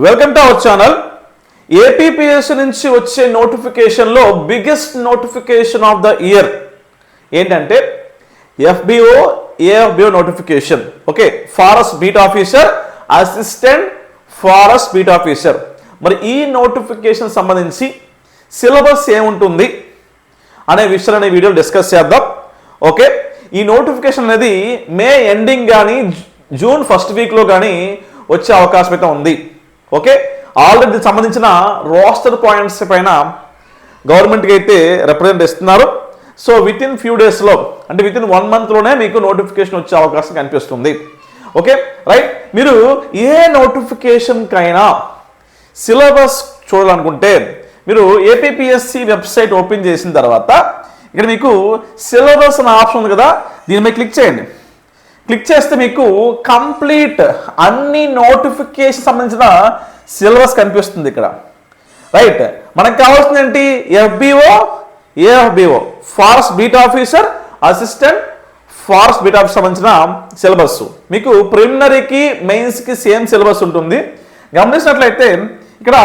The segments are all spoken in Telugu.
Welcome to our channel. APPSC నుంచి వచ్చే నోటిఫికేషన్లో biggest notification of the year ఏంటంటే FBO AFBO notification. Okay, forest beat officer, assistant forest beat officer. మరి ఈ నోటిఫికేషన్ సంబంధించి సిలబస్ ఏముంటుంది అనే విషయాన్ని వీడియోలో డిస్కస్ చేద్దాం. ఓకే, ఈ నోటిఫికేషన్ అనేది మే ఎండింగ్ కానీ జూన్ ఫస్ట్ వీక్లో కానీ వచ్చే అవకాశం అయితే ఉంది. ఓకే, ఆల్రెడీ సంబంధించిన రోస్టర్ పాయింట్స్ పైన గవర్నమెంట్కి అయితే రిప్రజెంట్ ఇస్తున్నారు. సో విత్ ఇన్ ఫ్యూ డేస్లో అంటే విత్ ఇన్ 1 monthలోనే మీకు నోటిఫికేషన్ వచ్చే అవకాశం కనిపిస్తుంది. ఓకే రైట్, మీరు ఏ నోటిఫికేషన్కైనా సిలబస్ చూడాలనుకుంటే మీరు ఏపీపీఎస్సీ వెబ్సైట్ ఓపెన్ చేసిన తర్వాత ఇక్కడ మీకు సిలబస్ అనే ఆప్షన్ ఉంది కదా, దీని మీద క్లిక్ చేయండి. క్లిక్ చేస్తే మీకు కంప్లీట్ అన్ని నోటిఫికేషన్ సంబంధించిన సిలబస్ కనిపిస్తుంది ఇక్కడ. రైట్, మనకు కావాల్సింది ఏంటి? FBO ఏఎఫ్బిఓ, forest beat officer, assistant forest beat officer సంబంధించిన సిలబస్. మీకు ప్రిలిమినరీకి మెయిన్స్కి సేమ్ సిలబస్ ఉంటుంది. గమనించినట్లయితే ఇక్కడ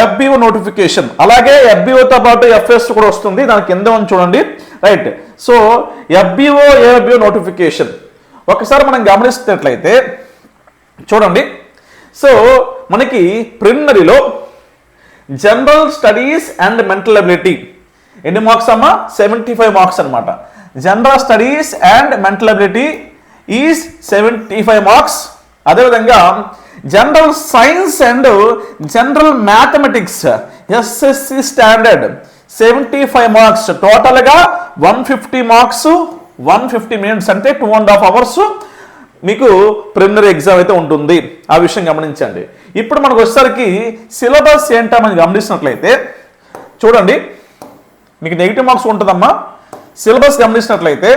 ఎఫ్బిఓ నోటిఫికేషన్, అలాగే ఎఫ్బిఓతో పాటు ఎఫ్ఎస్ కూడా వస్తుంది, దాని కింద ఉంది చూడండి. Right, so FBO AFBO notification ఒకసారి మనం గమనిస్తున్నట్లయితే చూడండి. సో మనకి ప్రిలిమినరీలో general studies and mental ability ఎన్ని మార్క్స్ అమ్మా? 75 మార్క్స్ అనమాట. General studies and mental ability is 75 marks. అదేవిధంగా general science and general mathematics SSC standard 75 marks. టోటల్గా 150 మార్క్స్, 150 minutes అంటే 2.5 hours మీకు ప్రిలిమినరీ ఎగ్జామ్ అయితే ఉంటుంది. ఆ విషయం గమనించండి. ఇప్పుడు మనకు వచ్చేసరికి సిలబస్ ఏంటో మనం గమనించినట్లయితే చూడండి, మీకు నెగిటివ్ మార్క్స్ ఉంటుందమ్మా. సిలబస్ గమనించినట్లయితే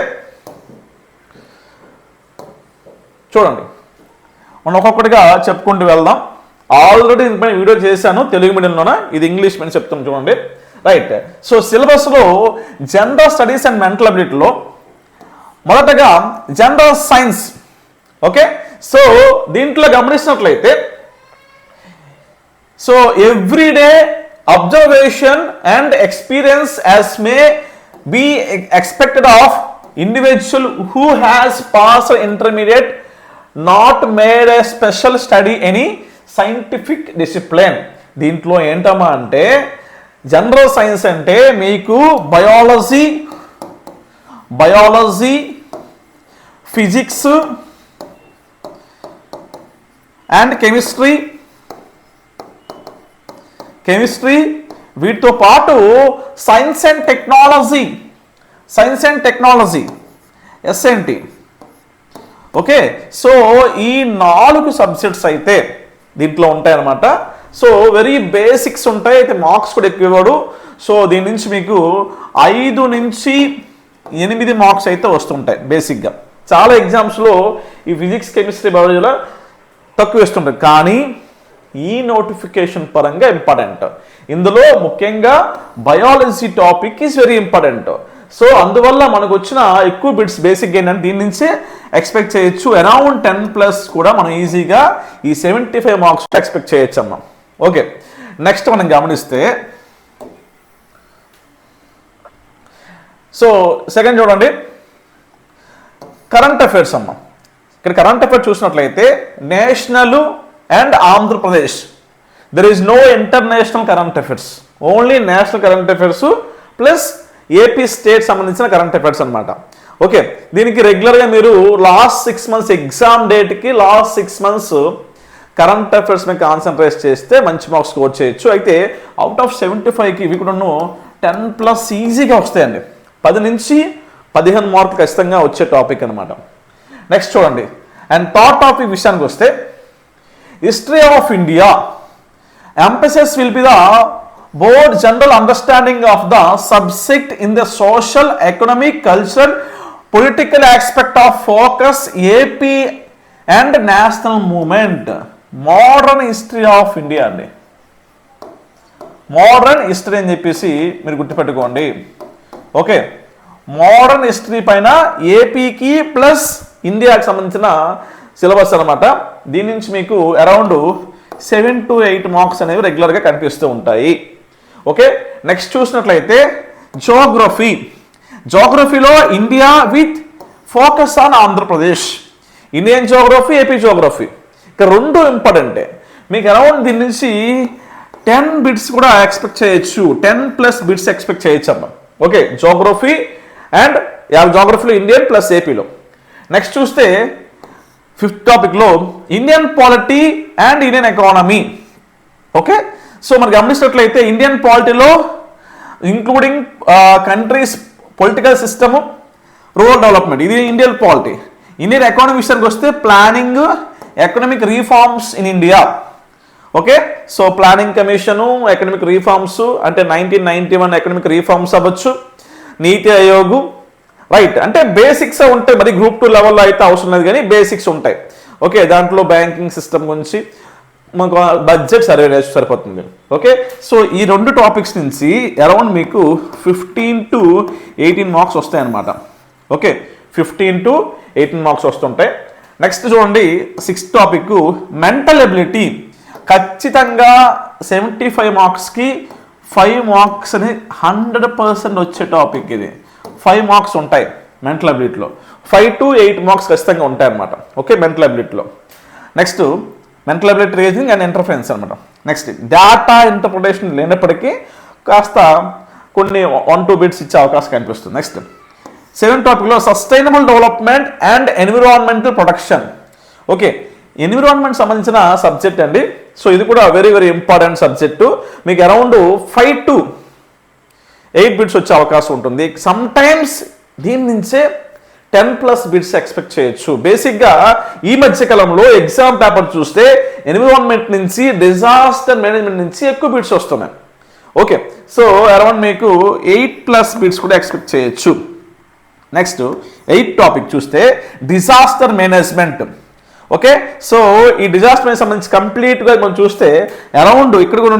చూడండి, మనం ఒక్కొక్కటిగా చెప్పుకుంటూ వెళ్దాం. ఆల్రెడీ దీనిపైన వీడియో చేశాను తెలుగు మీడియంలోన, ఇది ఇంగ్లీష్ మీడియం చెప్తాను చూడండి. రైట్, సో సిలబస్లో జనరల్ స్టడీస్ అండ్ మెంటల్ అబిలిటీలో మొదటగా జనరల్ సైన్స్. ఓకే, సో దీంట్లో గమనించినట్లయితే so everyday observation and experience as may be expected of individual who has pass intermediate not made A special study any scientific discipline. దీంట్లో ఏంటమ్మా అంటే జనరల్ సైన్స్ అంటే మీకు బయాలజీ, ఫిజిక్స్ అండ్ కెమిస్ట్రీ వీటితో పాటు science and technology SNT. Okay, so ఈ 4 సబ్జెక్ట్స్ అయితే దీంట్లో ఉంటాయన్నమాట. సో వెరీ బేసిక్స్ ఉంటాయి, అయితే మార్క్స్ కూడా ఎక్కువ ఇవ్వడు. సో దీని నుంచి మీకు 5 నుంచి 8 మార్క్స్ అయితే వస్తుంటాయి బేసిక్గా. చాలా ఎగ్జామ్స్లో ఈ ఫిజిక్స్, కెమిస్ట్రీ, బయాలజీలో తక్కువ వేస్తుంటాయి, కానీ ఈ నోటిఫికేషన్ పరంగా ఇంపార్టెంట్. ఇందులో ముఖ్యంగా biology topic is very important. So అందువల్ల మనకు వచ్చిన ఎక్కువ బిట్స్ బేసిక్గా ఏంటంటే దీని నుంచే ఎక్స్పెక్ట్ చేయొచ్చు. అరౌండ్ 10+ కూడా మనం ఈజీగా ఈ 75 మార్క్స్ ఎక్స్పెక్ట్ చేయొచ్చు అమ్మా. ఓకే, నెక్స్ట్ మనం గమనిస్తే సో సెకండ్ చూడండి, కరెంట్ అఫైర్స్ అమ్మ. ఇక్కడ కరెంట్ అఫైర్స్ చూసినట్లయితే national and Andhra Pradesh, there is no international current affairs, only national current affairs plus AP state సంబంధించిన కరెంట్ అఫైర్స్ అనమాట. ఓకే, దీనికి రెగ్యులర్గా మీరు లాస్ట్ 6 months ఎగ్జామ్ డేట్కి లాస్ట్ 6 months కరెంట్ అఫైర్స్ మీద కాన్సన్ట్రేట్ చేస్తే మంచి మార్క్స్ స్కోర్ చేయొచ్చు. అయితే అవుట్ ఆఫ్ 75కి ఇవి కూడా 10+ ఈజీగా వస్తాయండి. 10 నుంచి 15 మార్కులు ఖచ్చితంగా వచ్చే టాపిక్ అనమాట. నెక్స్ట్ చూడండి, అండ్ థర్డ్ టాపిక్ విషయానికి వస్తే history of India. Emphasis will be the board general understanding of the subject in the social, economic, cultural, political aspect of focus AP and national movement. Modern history of India అండి, మోడర్న్ హిస్టరీ అని చెప్పేసి మీరు గుర్తుపెట్టుకోండి. ఓకే, మోడర్న్ హిస్టరీ పైన ఏపీకి ప్లస్ ఇండియాకి సంబంధించిన సిలబస్ అనమాట. దీని నుంచి మీకు అరౌండ్ 7 to 8 మార్క్స్ అనేవి రెగ్యులర్గా కనిపిస్తూ ఉంటాయి. ఓకే, నెక్స్ట్ చూసినట్లయితే జోగ్రఫీలో India with focus on Andhra Pradesh, Indian geography, AP geography, ఇక రెండు ఇంపార్టెంటే. మీకు అరౌండ్ దీని నుంచి 10 బిట్స్ కూడా ఎక్స్పెక్ట్ చేయొచ్చు, 10+ బిట్స్ ఎక్స్పెక్ట్ చేయొచ్చు అమ్మా. ఓకే, జోగ్రఫీ అండ్ జోగ్రఫీలో ఇండియన్ ప్లస్ ఏపీలో. నెక్స్ట్ చూస్తే 5th టాపిక్లో Indian polity and Indian economy. Okay, so మనం గమనించినట్లయితే ఇండియన్ పాలిటీలో including countries political system, rural development, ఇది ఇండియన్ పాలిటీ. ఇండియన్ ఎకానమీ విషయానికి వస్తే planning, economic reforms in India. Okay, so planning commission, economic reforms అంటే 1991 ఎకనామిక్ రీఫార్మ్స్ అవ్వచ్చు, నీతి ఆయోగ్, రైట్, అంటే బేసిక్స్ ఉంటాయి, మరి గ్రూప్ 2 లెవెల్లో అయితే అవసరం లేదు కానీ బేసిక్స్ ఉంటాయి. ఓకే, దాంట్లో బ్యాంకింగ్ సిస్టమ్ గురించి మనకు బడ్జెట్ సర్వే సరిపోతుంది. ఓకే, సో ఈ 2 టాపిక్స్ నుంచి అరౌండ్ మీకు 15 to 18 మార్క్స్ వస్తాయి అన్నమాట. ఓకే, 15 to 18 మార్క్స్ వస్తుంటాయి. నెక్స్ట్ చూడండి 6th టాపిక్ మెంటల్ ఎబిలిటీ. ఖచ్చితంగా 75 మార్క్స్కి 5 మార్క్స్ అని 100% వచ్చే టాపిక్ ఇది. 5 మార్క్స్ ఉంటాయి మెంటల్ ఎబిలిటీలో, 5 to 8 మార్క్స్ ఖచ్చితంగా ఉంటాయి అన్నమాట. ఓకే, మెంటల్ ఎబిలిటీలో. Next mental ability reasoning and interference అనమాట. నెక్స్ట్ డేటా ఇంటర్ప్రిటేషన్ లేనప్పటికీ కాస్త కొన్ని 1-2 బిట్స్ ఇచ్చే అవకాశం కనిపిస్తుంది. నెక్స్ట్ 7th టాపిక్లో sustainable development and environmental protection. Okay, environment సంబంధించిన సబ్జెక్ట్ అండి. సో ఇది కూడా వెరీ వెరీ ఇంపార్టెంట్ సబ్జెక్టు. మీకు అరౌండ్ 5 to 8 బిట్స్ వచ్చే అవకాశం ఉంటుంది. సమ్ టైమ్స్ దీని నుంచే 10+ బిట్స్ ఎక్స్పెక్ట్ చేయొచ్చు. బేసిక్గా ఈ మధ్యకాలంలో ఎగ్జామ్ పేపర్ చూస్తే ఎన్విరాన్మెంట్ నుంచి, డిజాస్టర్ మేనేజ్మెంట్ నుంచి ఎక్కువ బిట్స్ వస్తున్నాయి. ఓకే, సో అరౌండ్ మీకు 8+ బిట్స్ కూడా ఎక్స్పెక్ట్ చేయొచ్చు. నెక్స్ట్ 8th టాపిక్ చూస్తే డిజాస్టర్ మేనేజ్మెంట్. ఓకే, సో ఈ డిజాస్టర్ సంబంధించి కంప్లీట్గా మనం చూస్తే అరౌండ్ ఇక్కడ కూడా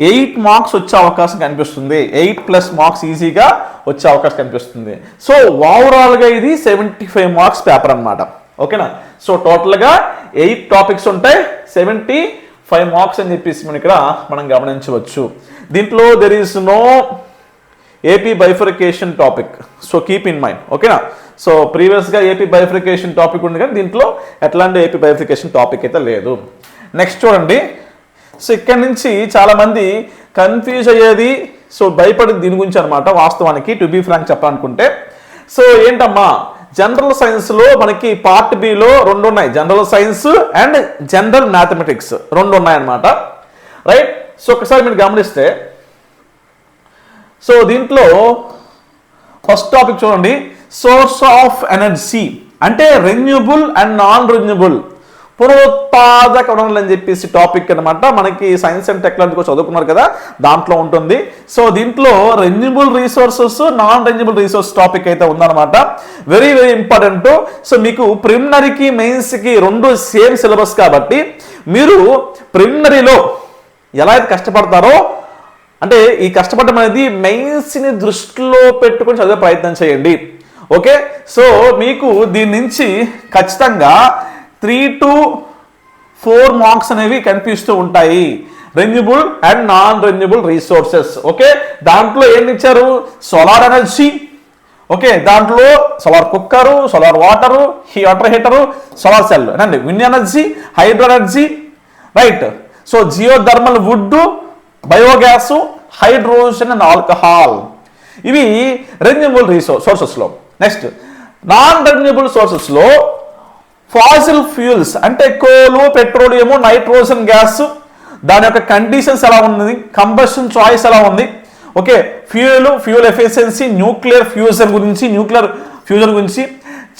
8 మార్క్స్ వచ్చే అవకాశం కనిపిస్తుంది. 8+ మార్క్స్ ఈజీగా వచ్చే అవకాశం కనిపిస్తుంది. సో ఓవరాల్గా ఇది 75 మార్క్స్ పేపర్ అనమాట. ఓకేనా, సో టోటల్గా 8 టాపిక్స్ ఉంటాయి, 75 మార్క్స్ అని చెప్పేసి మనం గమనించవచ్చు. దీంట్లో there is no AP bifurcation topic, so keep in mind. ఓకేనా, సో ప్రీవియస్గా ఏపీ బైఫర్కేషన్ టాపిక్ ఉంది కానీ దీంట్లో ఎట్లాంటి ఏపీ బైఫర్కేషన్ టాపిక్ అయితే లేదు. నెక్స్ట్ చూడండి, సో ఇక్కడ నుంచి చాలామంది కన్ఫ్యూజ్ అయ్యేది, సో భయపడేది దీని గురించి అనమాట. వాస్తవానికి టు బీ ఫ్రాంక్ చెప్పాలనుకుంటే, సో ఏంటమ్మా, జనరల్ సైన్స్లో మనకి పార్ట్ బిలో 2 ఉన్నాయి, general science and general mathematics 2 ఉన్నాయన్నమాట. రైట్, సో ఒకసారి మీరు గమనిస్తే, సో దీంట్లో ఫస్ట్ టాపిక్ చూడండి, సోర్స్ ఆఫ్ ఎనర్జీ అంటే రెన్యూబుల్ అండ్ నాన్ రెన్యూబుల్, పునరుత్పాదక వనరులు అని చెప్పేసి టాపిక్ అనమాట. మనకి సైన్స్ అండ్ టెక్నాలజీ కూడా చదువుకున్నారు కదా, దాంట్లో ఉంటుంది. సో దీంట్లో renewable resources, non renewable resource topic అయితే ఉందన్నమాట. Very very important. సో మీకు ప్రిలిమినరీకి మెయిన్స్కి 2 సేమ్ సిలబస్ కాబట్టి మీరు ప్రిలిమినరీలో ఎలా అయితే కష్టపడతారో, అంటే ఈ కష్టపడడం అనేది మెయిన్స్ని దృష్టిలో పెట్టుకొని చదివే ప్రయత్నం చేయండి. ఓకే, సో మీకు దీని నుంచి ఖచ్చితంగా 3 to 4 మార్క్స్ అనేవి కనిపిస్తూ ఉంటాయి, renewable and non renewable resources. Okay, దాంట్లో ఏం ఇచ్చారు, సోలార్ ఎనర్జీ. ఓకే, దాంట్లో solar cooker, solar water, water heater, solar cell అండి, wind energy, hydro energy, right. So geothermal wood, biogas, hydrogen and alcohol, ఇవి రెన్యూబుల్ సోర్సెస్లో. నెక్స్ట్ నాన్ రెన్యూబుల్ సోర్సెస్లో ఫాసిల్ ఫ్యూల్స్ అంటే కోలు, పెట్రోలియము, నైట్రోజన్ గ్యాస్, దాని యొక్క కండిషన్స్ ఎలా ఉంది, కంబషన్ చాయిస్ ఎలా ఉంది. Okay, fuel efficiency, nuclear fusion గురించి,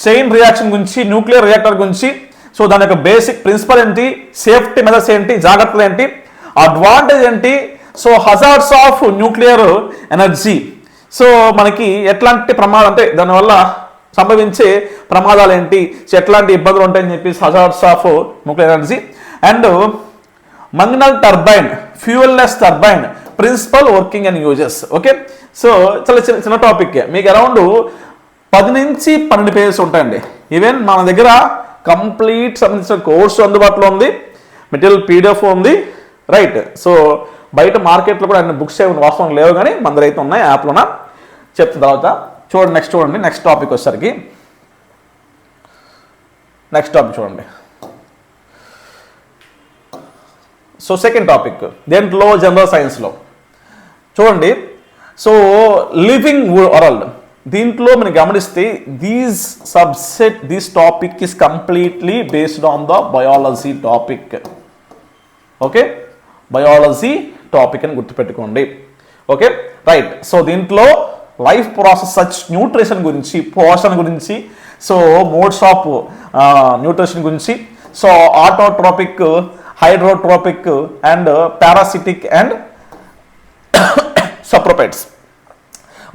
చైన్ రియాక్షన్ గురించి, న్యూక్లియర్ రియాక్టర్ గురించి, సో దాని యొక్క బేసిక్ ప్రిన్సిపల్ ఏంటి, సేఫ్టీ మెజర్స్ ఏంటి, జాగ్రత్తలు ఏంటి, అడ్వాంటేజ్ ఏంటి, so hazards of nuclear energy, so మనకి ఎట్లాంటి ప్రమాదం అంటే దానివల్ల సంభవించే ప్రమాదాలు ఏంటి, ఎట్లాంటి ఇబ్బందులు ఉంటాయని చెప్పేసి hazards of nuclear energy. And మంగనల్ turbine, fuelless turbine, principle working and uses. Okay, so చాలా చిన్న టాపిక్, మీకు అరౌండ్ 10 నుంచి 12 పేజెస్ ఉంటాయండి. ఈవెన్ మన దగ్గర కంప్లీట్ సంబంధించిన కోర్సు అందుబాటులో ఉంది. మెటీరియల్ పీడిఎఫ్ ఉంది, రైట్. సో బయట మార్కెట్లో కూడా అన్ని బుక్స్ ఏమైనా వాస్తవం లేవు, కానీ మన దగ్గర అయితే ఉన్నాయి, యాప్లోన చెప్తున్న తర్వాత చూడండి. నెక్స్ట్ టాపిక్ వచ్చేసరికి చూడండి. సో సెకండ్ టాపిక్ దేంట్లో, జనరల్ సైన్స్లో చూడండి. సో లివింగ్ వరల్డ్, దీంట్లో మనం గమనిస్తే this topic is completely based on the biology topic. Okay, biology topic అని గుర్తుపెట్టుకోండి. Okay, right. సో దీంట్లో లైఫ్ ప్రాసెస్ సచ్ న్యూట్రిషన్ గురించి, పోషణ గురించి, సో మోడ్స్ ఆఫ్ న్యూట్రిషన్ గురించి, so autotrophic, hydrotropic and parasitic and saprophytes.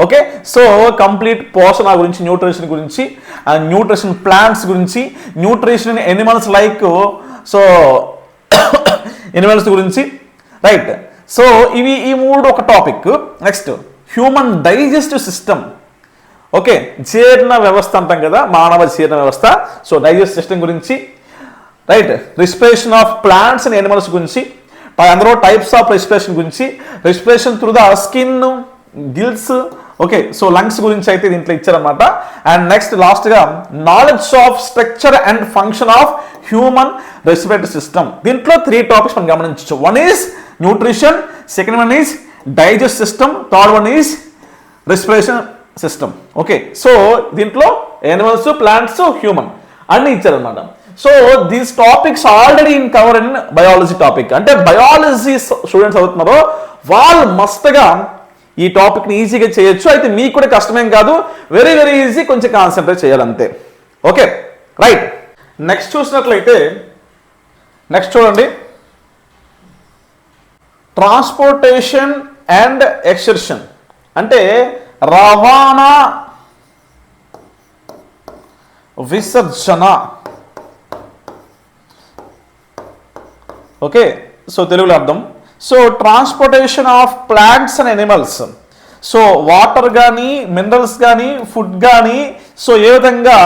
Okay, so complete పోషణ గురించి, న్యూట్రిషన్ గురించి, న్యూట్రిషన్ ప్లాంట్స్ గురించి, nutrition animals like so animals గురించి, రైట్. సో ఇవి ఈ మూడు ఒక topic. Next human digestive system. Okay, జీర్ణ వ్యవస్థ అంటాం కదా, మానవ జీర్ణ వ్యవస్థ. సో డైజెస్ట్ సిస్టమ్ గురించి, right. Respiration of plants and animals గురించి, అందులో టైప్స్ ఆఫ్ రెస్పిరేషన్ గురించి, respiration through the skin, gills, okay, so lungs గురించి అయితే దీంట్లో ఇచ్చారనమాట. అండ్ నెక్స్ట్ లాస్ట్గా knowledge of structure and function of human respiratory system. దీంట్లో 3 టాపిక్స్ మనం గమనించవచ్చు. One is nutrition, second one is digest system, third one is respiration system. Okay, so దీంట్లో ఎనిమల్స్, ప్లాంట్స్, హ్యూమన్ అన్ని ఇచ్చారనమాట. So these topics already in cover in biology topic. అంటే బయాలజీ స్టూడెంట్స్ అవుతున్నారో వాళ్ళు మస్తుగా ఈ టాపిక్ని ఈజీగా చేయొచ్చు. అయితే మీకు కూడా కష్టమేం కాదు, వెరీ వెరీ ఈజీ, కొంచెం కాన్సన్ట్రేట్ చేయాలంతే. Okay, right. నెక్స్ట్ చూసినట్లయితే నెక్స్ట్ చూడండి, ట్రాన్స్పోర్టేషన్ అండ్ ఎక్స్కర్షన్, అంటే రవాణా, విసర్జన. ఓకే, సో తెలుగులో అర్థం. So transportation of plants and animals, so water కానీ, మినరల్స్ కానీ, ఫుడ్ కానీ, సో ఏ విధంగా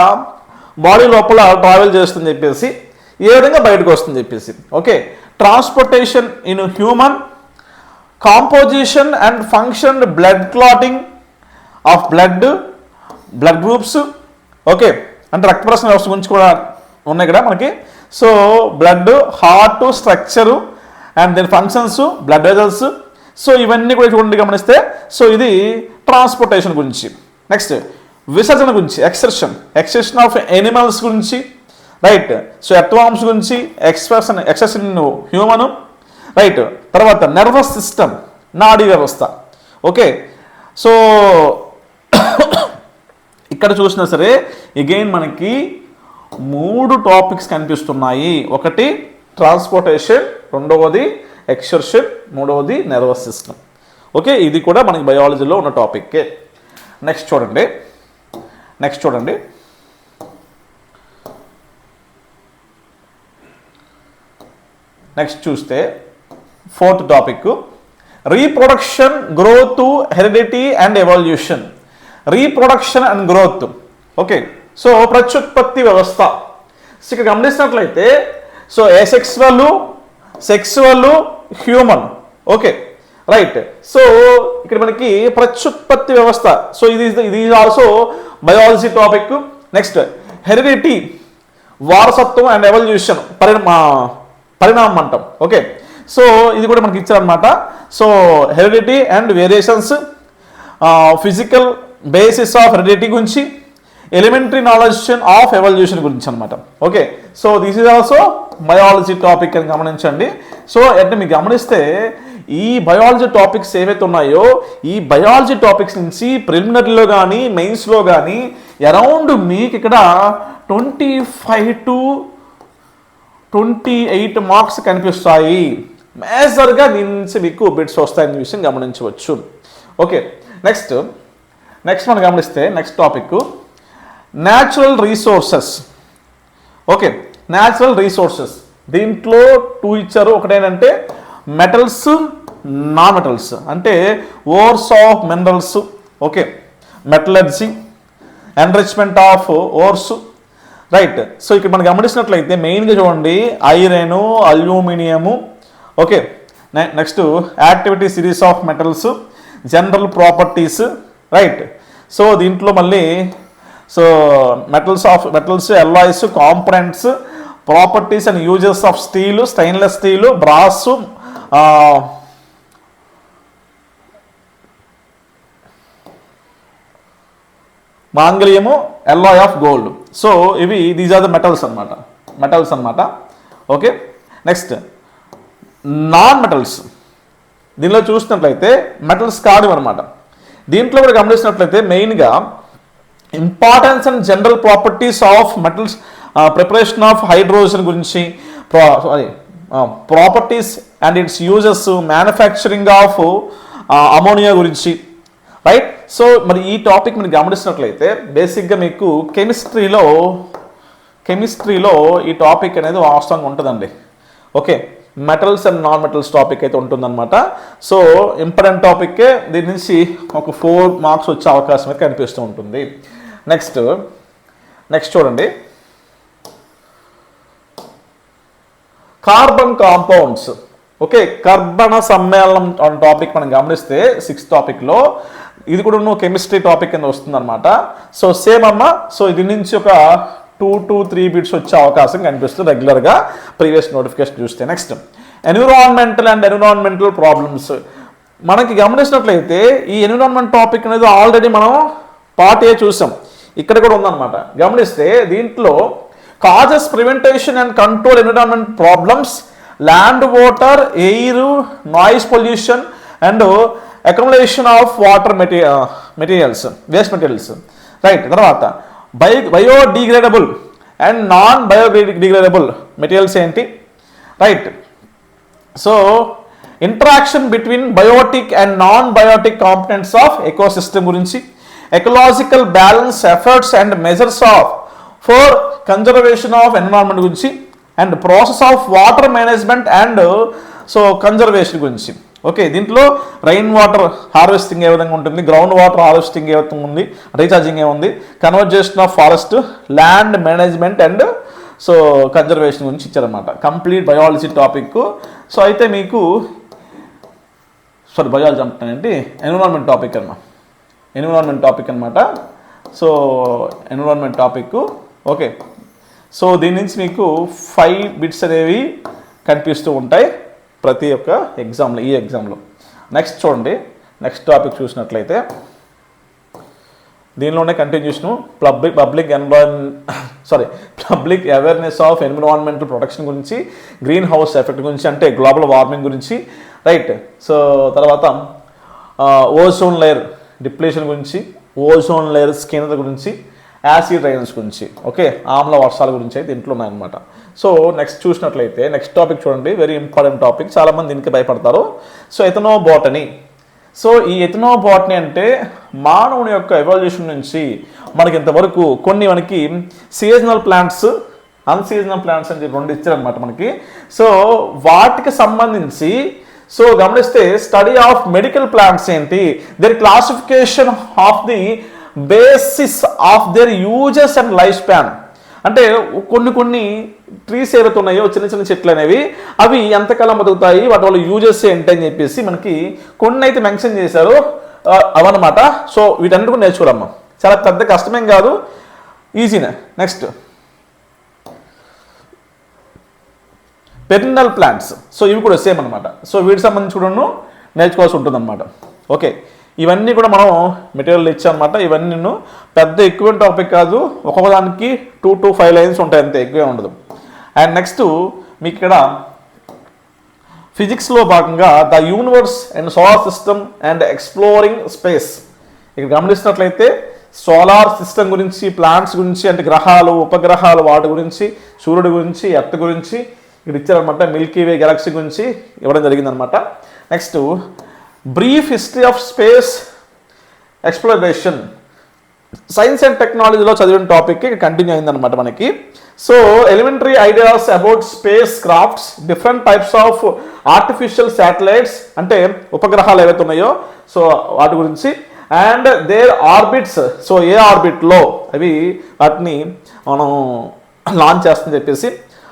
బాడీ లోపల ట్రావెల్ చేస్తుందని చెప్పేసి, ఏ విధంగా బయటకు వస్తుందని చెప్పేసి. Okay, transportation in human, composition and function, blood clotting of blood groups. Okay, అంటే రక్త ప్రసరణ వ్యవస్థ గురించి కూడా ఉన్నాయి ఇక్కడ మనకి. So blood, heart structure and then functions, blood vessels, so ఇవన్నీ కూడా చూడండి గమనిస్తే. సో ఇది ట్రాన్స్పోర్టేషన్ గురించి. నెక్స్ట్ విసర్జన గురించి, ఎక్స్కర్షన్ ఆఫ్ ఎనిమల్స్ గురించి, రైట్. సో ఎర్త్వార్మ్స్ గురించి, ఎక్స్కర్షన్ ఇన్ హ్యూమన్, రైట్. తర్వాత నర్వస్ సిస్టమ్, నాడీ వ్యవస్థ. ఓకే, సో ఇక్కడ చూసినా సరే అగైన్ మనకి 3 టాపిక్స్ కనిపిస్తున్నాయి. ఒకటి ట్రాన్స్పోర్టేషన్, రెండవది ఎక్స్కర్షన్, మూడవది నర్వస్ సిస్టమ్. ఓకే, ఇది కూడా మనకి బయాలజీలో ఉన్న టాపిక్కే. నెక్స్ట్ చూడండి. నెక్స్ట్ చూస్తే 4th topic, reproduction, growth, heredity and evolution. Reproduction and growth. Okay, so ప్రత్యుత్పత్తి వ్యవస్థ. సో ఇక్కడ గమనించినట్లయితే so sexual, human. Okay, right. So ఇక్కడ మనకి ప్రత్యుత్పత్తి వ్యవస్థ. సో ఇది also biology topic. Next heredity, వారసత్వం అండ్ ఎవల్యూషన్, పరిణామం అంటాం. ఓకే, సో ఇది కూడా మనకి ఇచ్చారనమాట. So heredity and variations, physical basis of heredity గురించి, ఎలిమెంటరీ నాలెడ్జ్ ఆఫ్ ఎవల్యూషన్ గురించి అనమాట. Okay, so this is also biology topic అని గమనించండి. సో అంటే మీరు గమనిస్తే ఈ బయాలజీ టాపిక్స్ ఏవైతే ఉన్నాయో, ఈ బయాలజీ టాపిక్స్ నుంచి ప్రిలిమినరీలో కానీ, మెయిన్స్లో కానీ అరౌండ్ మీకు ఇక్కడ 25 to 28 మార్క్స్ కనిపిస్తాయి. మేజర్గా దీని నుంచి మీకు బిట్స్ వస్తాయనే విషయం గమనించవచ్చు. ఓకే, నెక్స్ట్ మనం గమనిస్తే next topic natural resources. Okay, natural resources దీంట్లో 2 ఇచ్చారు. ఒకటేంటంటే మెటల్స్, నాన్ మెటల్స్, అంటే ores of minerals. Okay, metallurgy, enrichment of ores, right. So ఇక్కడ మనం గమనించినట్లయితే మెయిన్గా చూడండి iron, aluminium, okay, next activity series of metals, general properties, right. So దీంట్లో మళ్ళీ so metals alloys, components, properties and uses of steel, stainless steel, brass, మాంగళ్యము, ఎల్లాయ్ ఆఫ్ గోల్డ్. సో ఇవి దీస్ ఆర్ ద మెటల్స్ అన్నమాట. Okay, next non metals. దీనిలో చూసినట్లయితే మెటల్స్ కాదు అనమాట. దీంట్లో కూడా గమనించినట్లయితే మెయిన్గా importance and general properties of metals, preparation of hydrogen గురించి, properties and its uses, manufacturing of ammonia గురించి, రైట్. సో మరి ఈ టాపిక్ మీరు గమనించినట్లయితే బేసిక్గా మీకు కెమిస్ట్రీలో ఈ టాపిక్ అనేది వాస్తవంగా ఉంటుందండి. Okay, metals and non metals topic అయితే ఉంటుందన్నమాట. సో ఇంపార్టెంట్ టాపిక్కే, దీని నుంచి ఒక 4 మార్క్స్ వచ్చే అవకాశం అయితే కనిపిస్తూ ఉంటుంది. నెక్స్ట్ చూడండి, కార్బన్ కాంపౌండ్స్. ఓకే, కర్బన సమ్మేళనం అనే టాపిక్ మనం గమనిస్తే 6th టాపిక్లో ఇది కూడా కెమిస్ట్రీ టాపిక్ కింద వస్తుంది అనమాట. సో సేమ్ అమ్మ. సో ఇది నుంచి ఒక 2 to 3 బిట్స్ వచ్చే అవకాశం కనిపిస్తుంది రెగ్యులర్గా ప్రీవియస్ నోటిఫికేషన్ చూస్తే. Next environmental and environmental problems. మనకి గమనించినట్లయితే ఈ ఎన్విరాన్మెంట్ టాపిక్ అనేది ఆల్రెడీ మనం పార్ట్ ఏ చూసాం, ఇక్కడ కూడా ఉందన్నమాట. గమనిస్తే దీంట్లో causes, prevention and control environment problems, land, water, air, noise pollution and accumulation of water materials, waste materials, right. తర్వాత biodegradable and non biodegradable materials ఏంటి, right. So interaction between biotic and non biotic components of ecosystem గురించి, ecological balance efforts and measures of for conservation of environment గురించి, and process of water management and so conservation గురించి. ఓకే, దీంట్లో రైన్ వాటర్ హార్వెస్టింగ్ ఏ విధంగా ఉంటుంది, గ్రౌండ్ వాటర్ హార్వెస్టింగ్ ఏ విధంగా ఉంది, రీఛార్జింగ్ ఏముంది, conversation of forest, land management and so conservation గురించి ఇచ్చారన్నమాట. Complete biology topic. సో అయితే మీకు బయాలజీ అంటానండి, ఎన్విరాన్మెంట్ టాపిక్ అనమాట. So environment topic. Okay, so దీని నుంచి మీకు 5 బిట్స్ అనేవి కనిపిస్తూ ఉంటాయి ప్రతి ఒక్క ఎగ్జామ్లో, ఈ ఎగ్జామ్లో. నెక్స్ట్ చూడండి, నెక్స్ట్ టాపిక్ చూసినట్లయితే దీనిలోనే continuation public awareness of environmental protection గురించి, గ్రీన్ హౌస్ ఎఫెక్ట్ గురించి అంటే గ్లోబల్ వార్మింగ్ గురించి, రైట్. సో తర్వాత ఓజోన్ లేయర్ డిప్లేషన్ గురించి, ఓజోన్ లేయర్ స్కిన్ గురించి, యాసిడ్ రైన్స్ గురించి, ఓకే, ఆమ్ల వర్షాల గురించి అయితే దీంట్లో ఉన్నాయన్నమాట. సో నెక్స్ట్ చూసినట్లయితే నెక్స్ట్ టాపిక్ చూడండి, వెరీ ఇంపార్టెంట్ టాపిక్, చాలామంది దీనికి భయపడతారు. సో ఎథనోబోటనీ. సో ఈ ఎథనోబోటనీ అంటే మానవుని యొక్క ఎవల్యూషన్ నుంచి మనకి ఇంతవరకు మనకి సీజనల్ ప్లాంట్స్, అన్సీజనల్ ప్లాంట్స్ అని చెప్పి 2 ఇచ్చారనమాట మనకి. సో వాటికి సంబంధించి సో గమనిస్తే స్టడీ ఆఫ్ మెడికల్ ప్లాంట్స్ ఏంటి, their classification of the basis of their uses and life span. అంటే కొన్ని ట్రీస్ ఏవైతే ఉన్నాయో చిన్న చిన్న చెట్లు అనేవి అవి ఎంతకాలం బతుకుతాయి, వాటి వల్ల యూజెస్ ఏంటి అని చెప్పేసి మనకి కొన్ని అయితే మెన్షన్ చేశారు అవన్నమాట. సో వీటన్నిటి కూడా నేర్చుకోవాలమ్మా, చాలా పెద్ద కష్టమేం కాదు, ఈజీనే. Next పెరినల్ plants. సో ఇవి కూడా సేమ్ అనమాట. సో వీటికి సంబంధించి కూడా నేర్చుకోవాల్సి ఉంటుంది అనమాట. ఓకే, ఇవన్నీ కూడా మనం మెటీరియల్ ఇచ్చామన్నమాట. ఇవన్నీ పెద్ద ఎక్కువ టాపిక్ కాదు, ఒక్కొక్క దానికి 2 to 5 లైన్స్ ఉంటాయి, అంతే, ఎక్కువే ఉండదు. అండ్ నెక్స్ట్ మీకు ఇక్కడ ఫిజిక్స్లో భాగంగా the universe and solar system and exploring space. ఇక్కడ గమనిస్తున్నట్లయితే సోలార్ సిస్టమ్ గురించి, ప్లాంట్స్ గురించి అంటే గ్రహాలు, ఉపగ్రహాలు, వాటి గురించి, సూర్యుడి గురించి, ఎర్త్ గురించి ఇక్కడ ఇచ్చారనమాట. మిల్కీ వే గెలాక్సీ గురించి ఇవ్వడం జరిగిందనమాట. Next brief history of space exploration, science and టెక్నాలజీలో చదివిన టాపిక్ కంటిన్యూ అయిందనమాట మనకి. So elementary ideas about space crafts, different types of artificial satellites అంటే ఉపగ్రహాలు ఏవైతే ఉన్నాయో సో వాటి గురించి, అండ్ దేర్ ఆర్బిట్స్, సో ఏ ఆర్బిట్లో అవి వాటిని మనం లాంచ్ చేస్తుందని చెప్పేసి,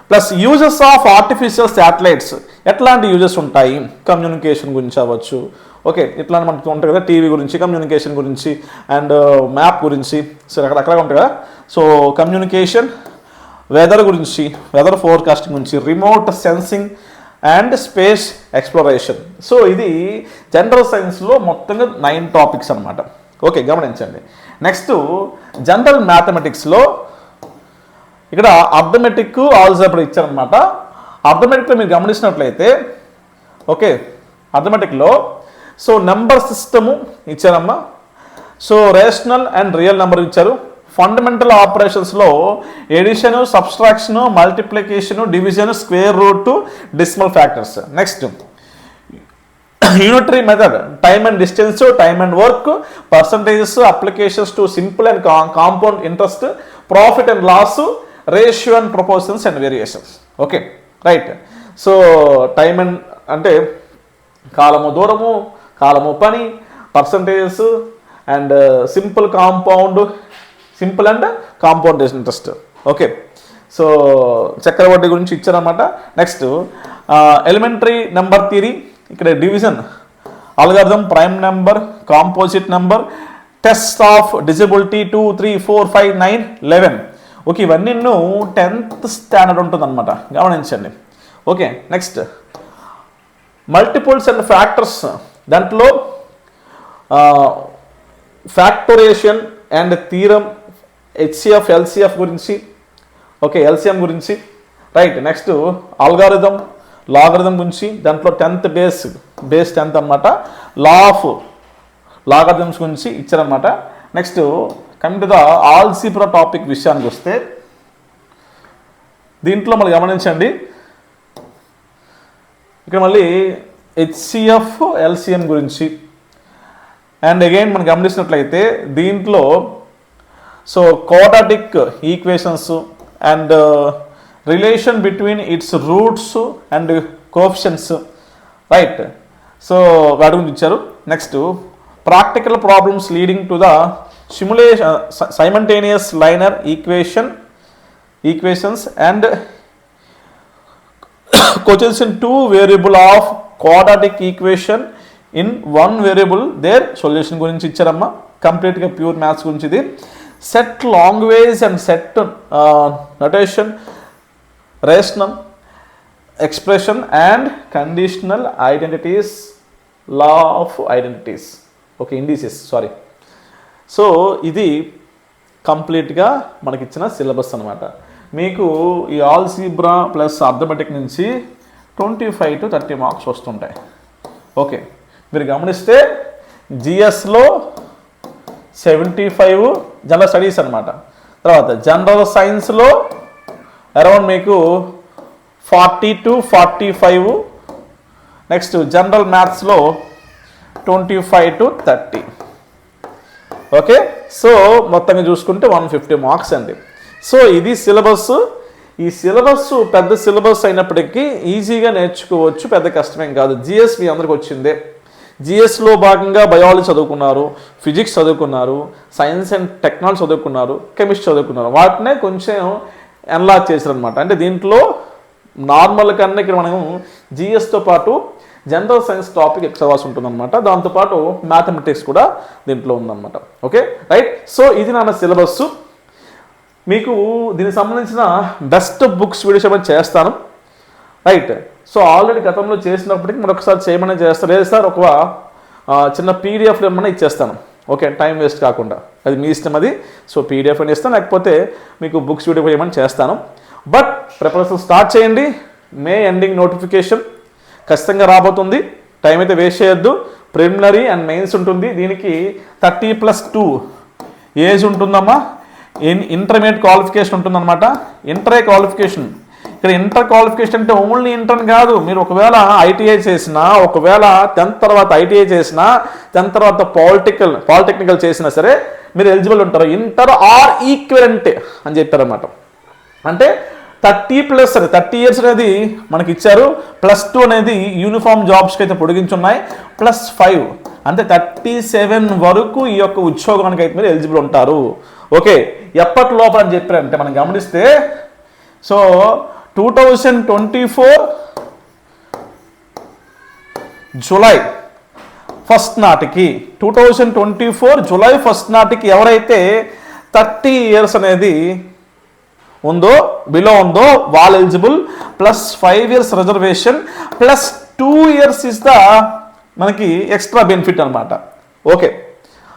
plus uses of artificial satellites, ఎట్లాంటి యూజెస్ ఉంటాయి, కమ్యూనికేషన్ గురించి అవ్వచ్చు, ఓకే, ఇట్లా మనకు ఉంటాయి కదా, టీవీ గురించి, కమ్యూనికేషన్ గురించి, అండ్ మ్యాప్ గురించి, సో రకరకాలుగా ఉంటాయి కదా. సో కమ్యూనికేషన్, వెదర్ గురించి, వెదర్ ఫోర్కాస్టింగ్ గురించి, remote sensing and space exploration. So ఇది జనరల్ సైన్స్లో మొత్తంగా 9 టాపిక్స్ అనమాట. ఓకే, గమనించండి. నెక్స్ట్ జనరల్ మ్యాథమెటిక్స్లో ఇక్కడ అర్థమెటిక్, ఆల్జబ్రా ఇచ్చారనమాట. అర్థమెటిక్లో మీరు గమనించినట్లయితే, ఓకే, అర్థమెటిక్లో సో నెంబర్ సిస్టము ఇచ్చారమ్మా. So rational and real number ఇచ్చారు. ఫండమెంటల్ ఆపరేషన్స్లో addition, subtraction, multiplication, division, square root, decimal factors. Next unitary method, time and distance, time and work, percentages, applications to simple and compound interest, profit and loss, ratio and proportions and variations. Okay, right. So time and అంటే కాలము దూరము, కాలము పని, percentages and simple and compound interest. Okay, so చక్రవడ్డీ గురించి ఇచ్చారనమాట. నెక్స్ట్ ఎలిమెంటరీ నెంబర్ థియరీ, ఇక్కడ division, algorithm, prime number, composite number, test of డిజిబిలిటీ 2, 3, 4, 5, 9, 11. Okay, ఇవన్నీ 10th స్టాండర్డ్ ఉంటుంది అనమాట, గమనించండి. Okay, next multiples and factors, దాంట్లో ఫ్యాక్టోరేషన్ అండ్ థీరం, హెచ్సిఎఫ్, ఎల్సిఎఫ్ గురించి, ఓకే, ఎల్సిఎం గురించి, రైట్. నెక్స్ట్ ఆల్గారిథం, లాగరిథం గురించి, దాంట్లో 10th బేస్ 10th అనమాట, లా ఆఫ్ లాగరిథమ్స్ గురించి ఇచ్చారనమాట. Next coming to the algebra topic విషయానికి వస్తే, దీంట్లో మనం గమనించండి, ఇక్కడ మళ్ళీ హెచ్సిఎఫ్, ఎల్సిఎం గురించి, అండ్ అగైన్ మనం గమనించినట్లయితే దీంట్లో so quadratic equations and relation between it's roots and coefficients, right. So వాటి గురించి ఇచ్చారు. Next practical problems leading to the simultaneous liner equations and quotient 2 variable of quadratic equation in 1 variable their solution గురించి ఇచ్చారమ్మా. కంప్లీట్గా ప్యూర్ మ్యాథ్స్ గురించి ఇది. Set language and set notation, rational expression and conditional identities, law of identities, okay, indices, sorry. So ఇది కంప్లీట్గా మనకిచ్చిన సిలబస్ అనమాట. మీకు ఈ ఆల్జీబ్రా ప్లస్ అర్థమెటిక్ నుంచి 25 to 30 మార్క్స్ వస్తుంటాయి. ఓకే, మీరు గమనిస్తే జిఎస్లో 75 జనరల్ స్టడీస్ అనమాట. తర్వాత జనరల్ సైన్స్లో అరౌండ్ మీకు 40 to 45, నెక్స్ట్ జనరల్ మ్యాథ్స్లో 25 to 30. ఓకే, సో మొత్తంగా చూసుకుంటే 150 మార్క్స్ అండి. సో ఇది సిలబస్. ఈ సిలబస్ పెద్ద సిలబస్ అయినప్పటికీ ఈజీగా నేర్చుకోవచ్చు, పెద్ద కష్టమేం కాదు. జిఎస్ మీ అందరికి వచ్చిందే. జిఎస్లో భాగంగా బయాలజీ చదువుకున్నారు, ఫిజిక్స్ చదువుకున్నారు, సైన్స్ అండ్ టెక్నాలజీ చదువుకున్నారు, కెమిస్ట్రీ చదువుకున్నారు. వాటినే కొంచెం ఎన్లార్జ్ చేశారనమాట. అంటే దీంట్లో నార్మల్ కన్నా ఇక్కడ మనం జిఎస్తో పాటు జనరల్ సైన్స్ టాపిక్ ఎక్కువ చదవాల్సి ఉంటుందన్నమాట. దాంతోపాటు మ్యాథమెటిక్స్ కూడా దీంట్లో ఉందన్నమాట. Okay, right. సో ఇది నా సిలబస్. మీకు దీనికి సంబంధించిన బెస్ట్ బుక్స్ వీడియోస్ ఏమైనా చేస్తాను, రైట్. సో ఆల్రెడీ గతంలో చేసినప్పటికీ మరొకసారి చేయమని చేస్తాను. లేదు సార్ ఒక చిన్న పీడిఎఫ్లో ఏమన్నా ఇచ్చేస్తాను, ఓకే, టైం వేస్ట్ కాకుండా, అది మీ ఇష్టం అది. సో పీడిఎఫ్ అని ఇస్తాను, లేకపోతే మీకు బుక్స్ వీడియో ఏమైనా చేస్తాను. బట్ ప్రిపరేషన్ స్టార్ట్ చేయండి. మే ఎండింగ్ నోటిఫికేషన్ ఖచ్చితంగా రాబోతుంది. టైం అయితే వేస్ట్ చేయొద్దు. ప్రిలిమినరీ అండ్ మెయిన్స్ ఉంటుంది. దీనికి 30+2 ఏజ్ ఉంటుందమ్మా. ఇంటర్మీడియట్ క్వాలిఫికేషన్ ఉంటుందన్నమాట. ఇంటర్ క్వాలిఫికేషన్, ఇక్కడ ఇంటర్ క్వాలిఫికేషన్ అంటే ఓన్లీ ఇంటర్ కాదు. మీరు ఒకవేళ ఐటీఐ చేసినా, ఒకవేళ 10th తర్వాత ఐటీఐ చేసినా, 10th తర్వాత పాలిటెక్నికల్ చేసినా సరే మీరు ఎలిజిబుల్ ఉంటారు. ఇంటర్ ఆర్ ఈక్వలెంట్ అని చెప్పారన్నమాట. అంటే 30 ఇయర్స్ అనేది మనకి ఇచ్చారు. +2 అనేది యూనిఫామ్ జాబ్స్కి అయితే పొడిగించున్నాయి. +5 అంటే 37 వరకు ఈ యొక్క ఉద్యోగానికి అయితే మీరు ఎలిజిబుల్ ఉంటారు. ఓకే, ఎప్పటి లోపల అని చెప్పారంటే మనం గమనిస్తే సో 2024 జూలై 1 నాటికి 2024 జూలై 1 నాటికి ఎవరైతే 30 ఇయర్స్ అనేది ఉందో బిలో ఉందో వాళ్ళు eligible, plus 5 years reservation plus 2 years is the మనకి ఎక్స్ట్రా బెనిఫిట్ అనమాట. ఓకే,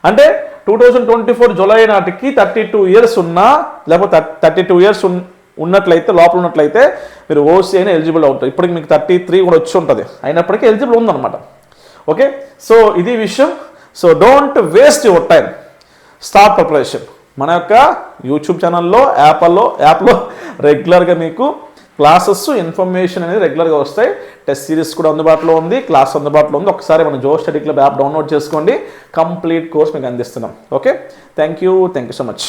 అంటే 2024 జూలై నాటికి 32 ఇయర్స్ ఉన్నా లేకపోతే 32 ఇయర్స్ ఉన్నట్లయితే లోపల ఉన్నట్లయితే మీరు ఓసీ అయినా ఎలిజిబుల్ అవుతారు. ఇప్పటికి మీకు 33 కూడా వచ్చి ఉంటుంది, అయినప్పటికీ ఎలిజిబుల్ ఉందన్నమాట. ఓకే, సో ఇది విషయం. So don't waste your time, start preparation. మన యొక్క యూట్యూబ్ ఛానల్లో యాప్లో రెగ్యులర్గా మీకు క్లాసెస్ ఇన్ఫర్మేషన్ అనేది రెగ్యులర్గా వస్తాయి. టెస్ట్ సిరీస్ కూడా అందుబాటులో ఉంది, క్లాస్ అందుబాటులో ఉంది. ఒకసారి మన జో స్టడీ క్లబ్ యాప్ డౌన్లోడ్ చేసుకోండి, కంప్లీట్ కోర్స్ మీకు అందిస్తున్నాం. Okay, thank you so much.